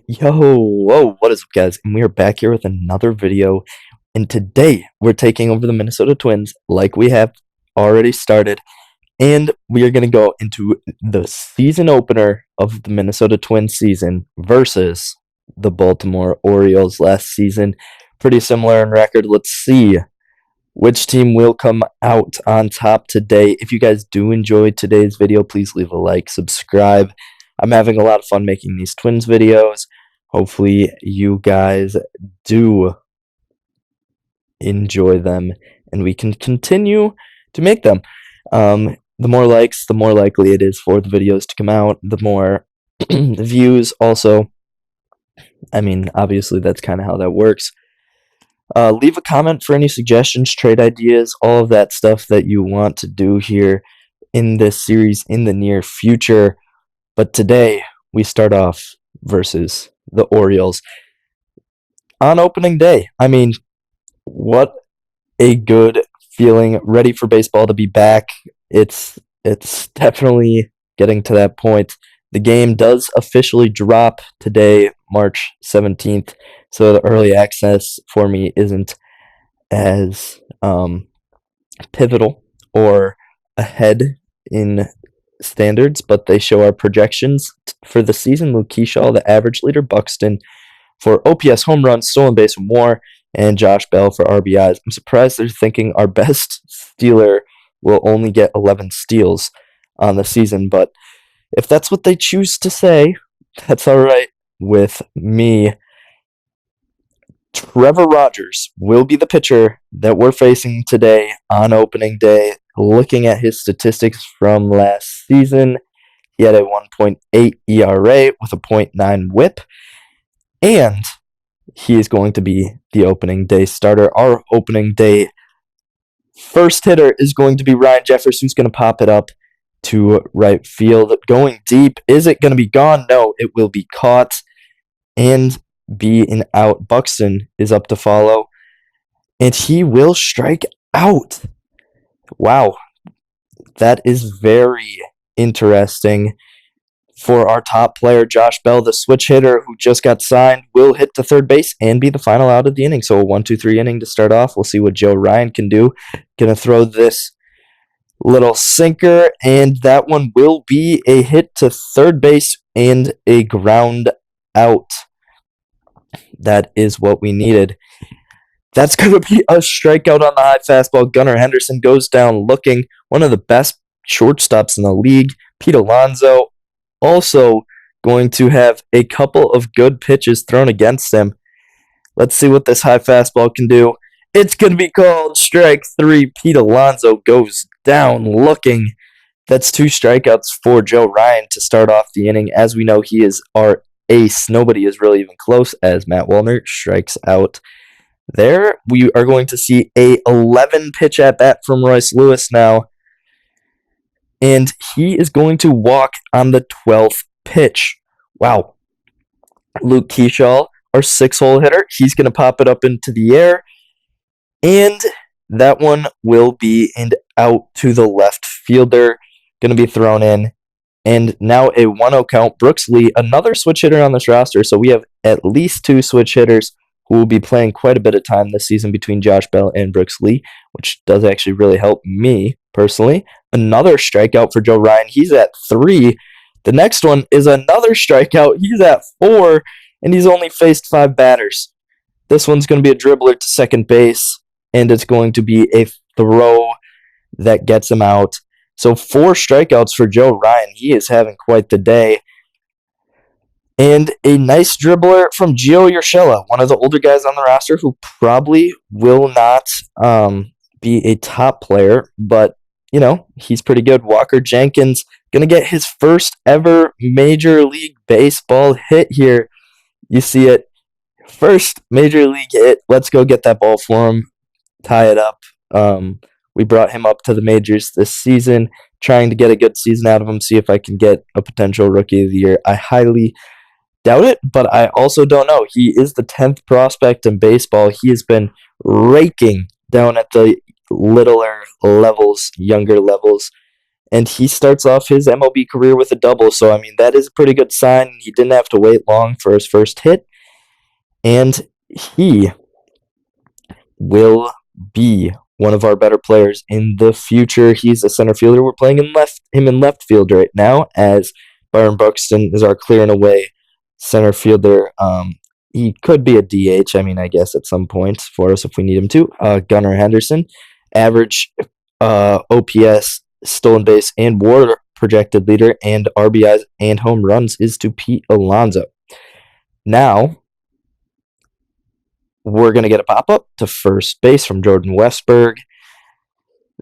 Yo, whoa, what is up, guys? And we are back here with another video. And today we're taking over the Minnesota Twins like we have already started. And we are going to go into the season opener of the Minnesota Twins season versus the Baltimore Orioles last season. Pretty similar in record. Let's see which team will come out on top today. If you guys do enjoy today's video, please leave a like, subscribe. I'm having a lot of fun making these Twins videos. Hopefully you guys do enjoy them and we can continue to make them. The more likes, the more likely it is for the videos to come out, the more views also. I mean, obviously that's kind of how that works. Leave a comment for any suggestions, trade ideas, all of that stuff that you want to do here in this series in the near future. But today we start off versus the Orioles on opening day. I mean, what a good feeling, ready for baseball to be back. It's definitely getting to that point. The game does officially drop today, March 17th, so the early access for me isn't as pivotal or ahead in standards, but they show our projections for the season. Luke Keyshaw, the average leader, Buxton for OPS, home runs, stolen base, and more, and Josh Bell for RBIs. I'm surprised they're thinking our best stealer will only get 11 steals on the season, but if that's what they choose to say, that's all right with me. Trevor Rogers will be the pitcher that we're facing today on opening day. Looking at his statistics from last season, he had a 1.8 ERA with a .9 whip, and he is going to be the opening day starter. Our opening day first hitter is going to be Ryan Jeffers, who's going to pop it up to right field. Going deep, is it going to be gone? No, it will be caught and be an out. Buxton is up to follow, and he will strike out. Wow, that is very interesting for our top player, Josh Bell, the switch hitter who just got signed, will hit to third base and be the final out of the inning. So a 1-2-3 inning to start off. We'll see what Joe Ryan can do. Gonna throw this little sinker, and that one will be a hit to third base and a ground out. That is what we needed. That's going to be a strikeout on the high fastball. Gunnar Henderson goes down looking. One of the best shortstops in the league. Pete Alonso also going to have a couple of good pitches thrown against him. Let's see what this high fastball can do. It's going to be called strike three. Pete Alonso goes down looking. That's 2 strikeouts for Joe Ryan to start off the inning. As we know, he is our ace. Nobody is really even close as Matt Wallner strikes out there. We are going to see a 11 pitch at bat from Royce Lewis now. And he is going to walk on the 12th pitch. Wow. Luke Keyshaw, our 6-hole hitter, he's going to pop it up into the air. And that one will be out to the left fielder. Going to be thrown in. And now a 1-0 count. Brooks Lee, another switch hitter on this roster. So we have at least 2 switch hitters who will be playing quite a bit of time this season between Josh Bell and Brooks Lee, which does actually really help me personally. Another strikeout for Joe Ryan. He's at 3. The next one is another strikeout. He's at 4, and he's only faced 5 batters. This one's going to be a dribbler to second base, and it's going to be a throw that gets him out. So 4 strikeouts for Joe Ryan. He is having quite the day. And a nice dribbler from Gio Urshela, one of the older guys on the roster who probably will not be a top player, but, you know, he's pretty good. Walker Jenkins going to get his first ever Major League Baseball hit here. You see it. First Major League hit. Let's go get that ball for him. Tie it up. We brought him up to the majors this season, trying to get a good season out of him, see if I can get a potential Rookie of the Year. I highly doubt it, but I also don't know. He is the 10th prospect in baseball. He has been raking down at the littler levels, younger levels, and he starts off his MLB career with a double. So, I mean, that is a pretty good sign. He didn't have to wait long for his first hit, and he will be one of our better players in the future. He's a center fielder. We're playing him in left field right now, as Byron Buxton is our clear and away center fielder. He could be a DH, I mean, I guess at some point for us if we need him to. Gunnar Henderson, average OPS, stolen base, and WAR projected leader, and RBIs and home runs is to Pete Alonso. Now, we're going to get a pop-up to first base from Jordan Westburg.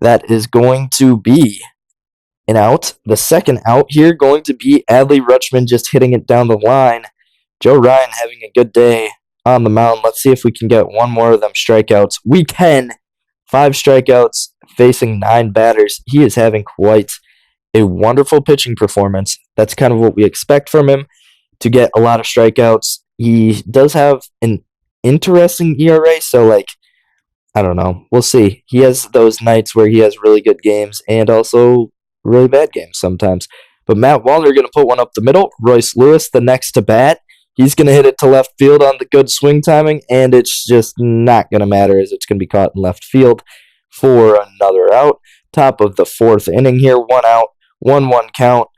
That is going to be an out. The second out here going to be Adley Rutschman just hitting it down the line. Joe Ryan having a good day on the mound. Let's see if we can get one more of them strikeouts. We can. 5 strikeouts facing 9 batters. He is having quite a wonderful pitching performance. That's kind of what we expect from him, to get a lot of strikeouts. He does have an interesting ERA, so I don't know. We'll see. He has those nights where he has really good games and also really bad games sometimes. But Matt Wallner going to put one up the middle. Royce Lewis, the next to bat. He's going to hit it to left field on the good swing timing, and it's just not going to matter as it's going to be caught in left field for another out. Top of the 4th inning here, 1 out, 1-1 count,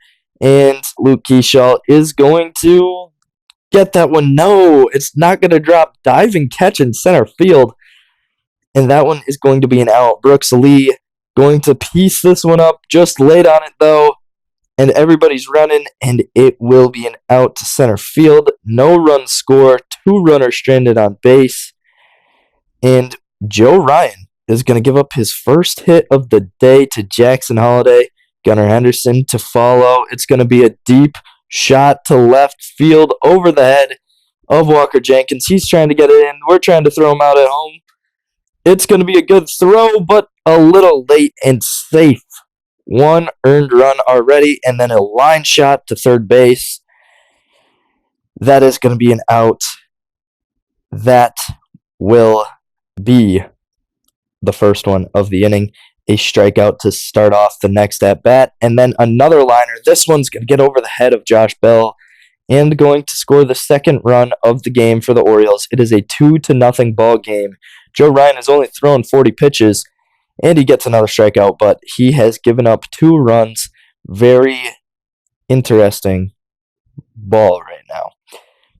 and Luke Kershaw is going to get that one. No, it's not going to drop. Diving catch in center field, and that one is going to be an out. Brooks Lee going to piece this one up, just late on it though, and everybody's running, and it will be an out to center field. No run score, 2 runners stranded on base, and Joe Ryan is going to give up his first hit of the day to Jackson Holliday. Gunnar Henderson to follow. It's going to be a deep shot to left field over the head of Walker Jenkins. He's trying to get it in. We're trying to throw him out at home. It's going to be a good throw, but a little late and safe. 1 earned run already, and then a line shot to third base. That is going to be an out. That will be the first one of the inning. A strikeout to start off the next at-bat, and then another liner. This one's going to get over the head of Josh Bell and going to score the second run of the game for the Orioles. It is a 2-0 ball game. Joe Ryan has only thrown 40 pitches, and he gets another strikeout, but he has given up 2 runs. Very interesting ball right now.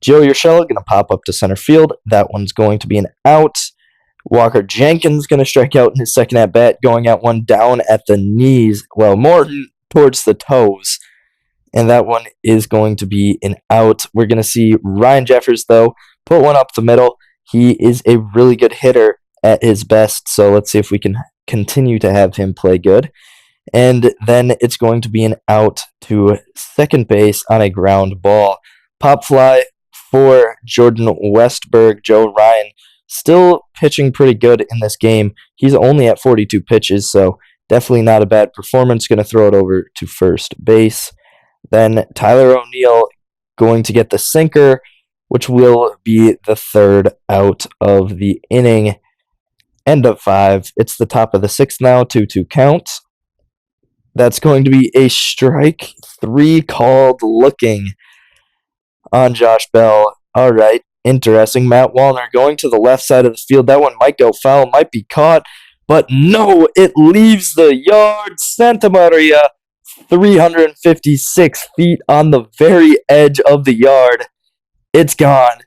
Joe Urshela going to pop up to center field. That one's going to be an out. Walker Jenkins going to strike out in his second at-bat, going at one down at the knees. Well, more towards the toes. And that one is going to be an out. We're going to see Ryan Jeffers, though, put one up the middle. He is a really good hitter at his best, so let's see if we can continue to have him play good. And then it's going to be an out to second base on a ground ball. Pop fly for Jordan Westburg. Joe Ryan still pitching pretty good in this game. He's only at 42 pitches, so definitely not a bad performance. Going to throw it over to first base. Then Tyler O'Neill going to get the sinker, which will be the third out of the inning. End of 5. It's the top of the 6th now, 2-2 count. That's going to be a strike 3 called looking on Josh Bell. All right. Interesting. Matt Wallner going to the left side of the field. That one might go foul, might be caught. But no, it leaves the yard. Santa Maria, 356 feet on the very edge of the yard. It's gone.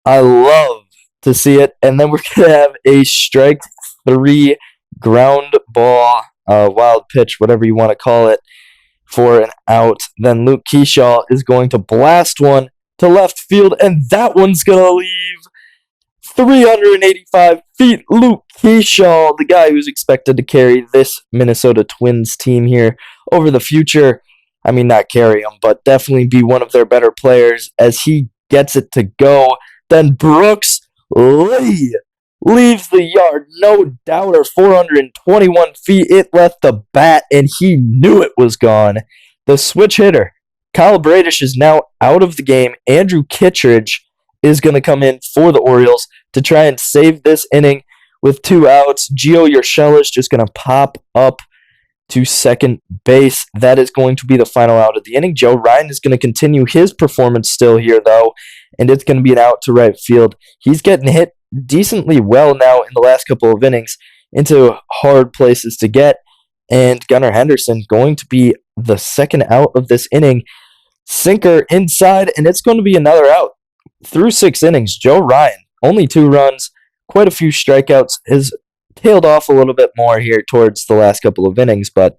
I love to see it. And then we're going to have a strike 3 ground ball, wild pitch, whatever you want to call it, for an out. Then Luke Kershaw is going to blast one to left field, and that one's going to leave 385 feet. Luke Kershaw, the guy who's expected to carry this Minnesota Twins team here over the future. I mean, not carry them, but definitely be one of their better players as he gets it to go. Then Brooks Lee leaves the yard, no doubter, 421 feet. It left the bat, and he knew it was gone. The switch hitter, Kyle Bradish, is now out of the game. Andrew Kittredge is going to come in for the Orioles to try and save this inning with 2 outs. Gio Urshela is just going to pop up to second base. That is going to be the final out of the inning. Joe Ryan is going to continue his performance still here, though, and it's going to be an out to right field. He's getting hit decently well now in the last couple of innings into hard places to get, and Gunnar Henderson going to be the second out of this inning. Sinker inside, and it's going to be another out. Through 6 innings, Joe Ryan, only 2 runs, quite a few strikeouts, has tailed off a little bit more here towards the last couple of innings, but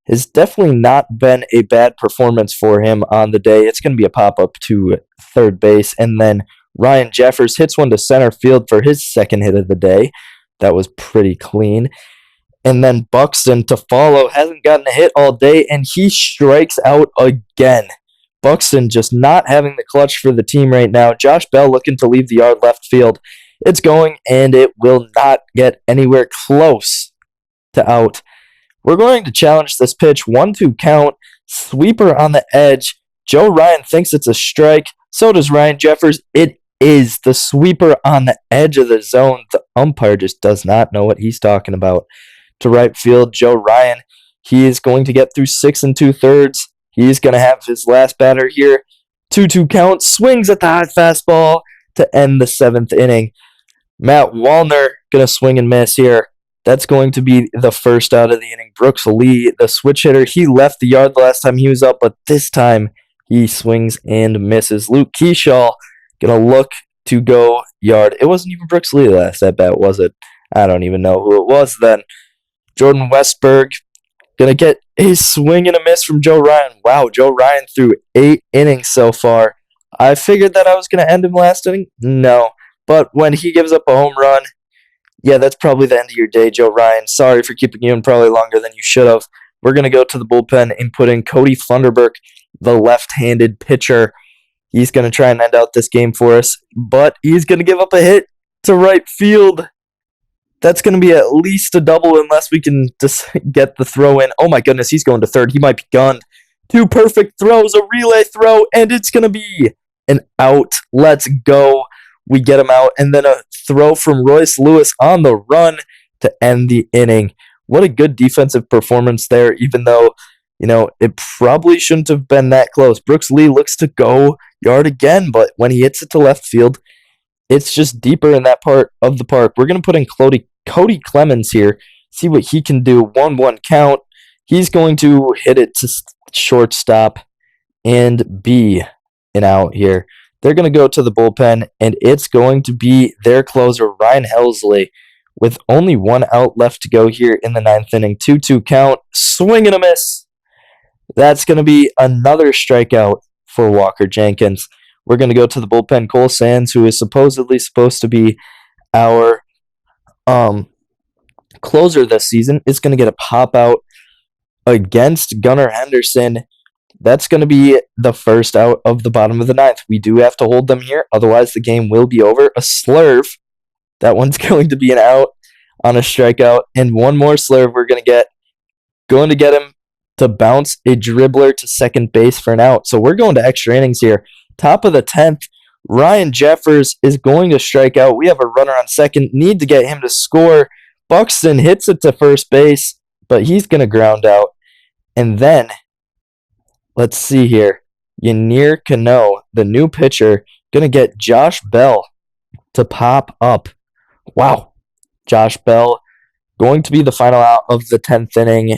has definitely not been a bad performance for him on the day. It's going to be a pop-up to third base, and then Ryan Jeffers hits one to center field for his second hit of the day. That was pretty clean. And then Buxton to follow, hasn't gotten a hit all day, and he strikes out again. Buxton just not having the clutch for the team right now. Josh Bell looking to leave the yard left field. It's going, and it will not get anywhere close to out. We're going to challenge this pitch. 1-2 count. Sweeper on the edge. Joe Ryan thinks it's a strike. So does Ryan Jeffers. It is the sweeper on the edge of the zone. The umpire just does not know what he's talking about. To right field, Joe Ryan. He is going to get through 6 2/3. He's going to have his last batter here. 2-2 count. Swings at the high fastball to end the 7th inning. Matt Wallner going to swing and miss here. That's going to be the first out of the inning. Brooks Lee, the switch hitter, he left the yard the last time he was up, but this time he swings and misses. Luke Keyshaw going to look to go yard. It wasn't even Brooks Lee last at bat, was it? I don't even know who it was then. Jordan Westberg going to get a swing and a miss from Joe Ryan. Wow, Joe Ryan threw 8 innings so far. I figured that I was going to end him last inning. No. But when he gives up a home run, yeah, that's probably the end of your day, Joe Ryan. Sorry for keeping you in probably longer than you should have. We're going to go to the bullpen and put in Cody Funderburk, the left-handed pitcher. He's going to try and end out this game for us, but he's going to give up a hit to right field. That's going to be at least a double unless we can just get the throw in. Oh my goodness, he's going to third. He might be gunned. 2 perfect throws, a relay throw, and it's going to be an out. Let's go. We get him out, and then a throw from Royce Lewis on the run to end the inning. What a good defensive performance there, even though, it probably shouldn't have been that close. Brooks Lee looks to go yard again, but when he hits it to left field, it's just deeper in that part of the park. We're going to put in Cody Clemens here, see what he can do. 1-1 count. He's going to hit it to shortstop and be an out here. They're going to go to the bullpen, and it's going to be their closer, Ryan Helsley, with only 1 out left to go here in the 9th inning. 2-2 count, swing and a miss. That's going to be another strikeout for Walker Jenkins. We're going to go to the bullpen. Cole Sands, who is supposedly supposed to be our closer this season, is going to get a pop out against Gunnar Henderson. That's going to be the first out of the bottom of the 9th. We do have to hold them here, otherwise the game will be over. A slurve. That one's going to be an out on a strikeout. And one more slurve we're going to get. Going to get him to bounce a dribbler to second base for an out. So we're going to extra innings here. Top of the 10th, Ryan Jeffers is going to strike out. We have a runner on second. Need to get him to score. Buxton hits it to first base, but he's going to ground out. And then, let's see here. Yennier Cano, the new pitcher, going to get Josh Bell to pop up. Wow. Josh Bell going to be the final out of the 10th inning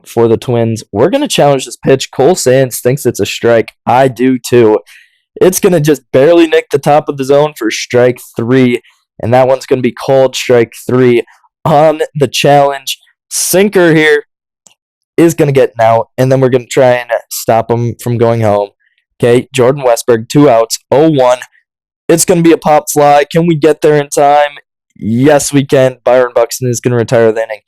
for the Twins. We're going to challenge this pitch. Cole Sands thinks it's a strike. I do too. It's going to just barely nick the top of the zone for strike 3, and that one's going to be called strike 3 on the challenge. Sinker here is going to get an out, and then we're going to try and stop him from going home. Okay, Jordan Westberg, 2 outs, 0-1. It's going to be a pop fly. Can we get there in time? Yes, we can. Byron Buxton is going to retire the inning.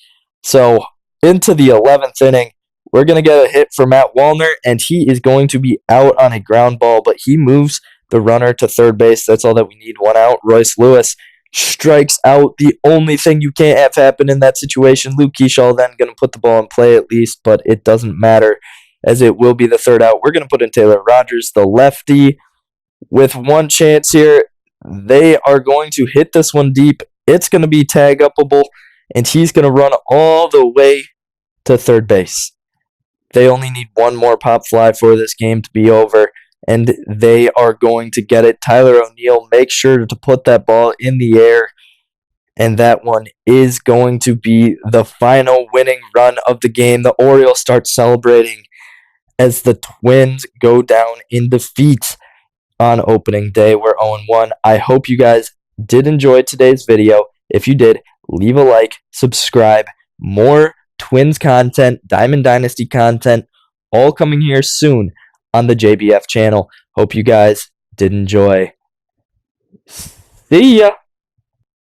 So, into the 11th inning, we're going to get a hit for Matt Wallner, and he is going to be out on a ground ball, but he moves the runner to third base. That's all that we need. 1 out. Royce Lewis strikes out. The only thing you can't have happen in that situation. Luke Keyshaw then going to put the ball in play at least, but it doesn't matter as it will be the third out. We're going to put in Taylor Rogers, the lefty, with one chance here. They are going to hit this one deep. It's going to be tag-upable, and he's going to run all the way to third base. They only need one more pop fly for this game to be over, and they are going to get it. Tyler O'Neill makes sure to put that ball in the air, and that one is going to be the final winning run of the game. The Orioles start celebrating as the Twins go down in defeat on opening day. We're 0-1. I hope you guys did enjoy today's video. If you did, leave a like, subscribe. More Twins content, Diamond Dynasty content, all coming here soon on the JBF channel. Hope you guys did enjoy. See ya!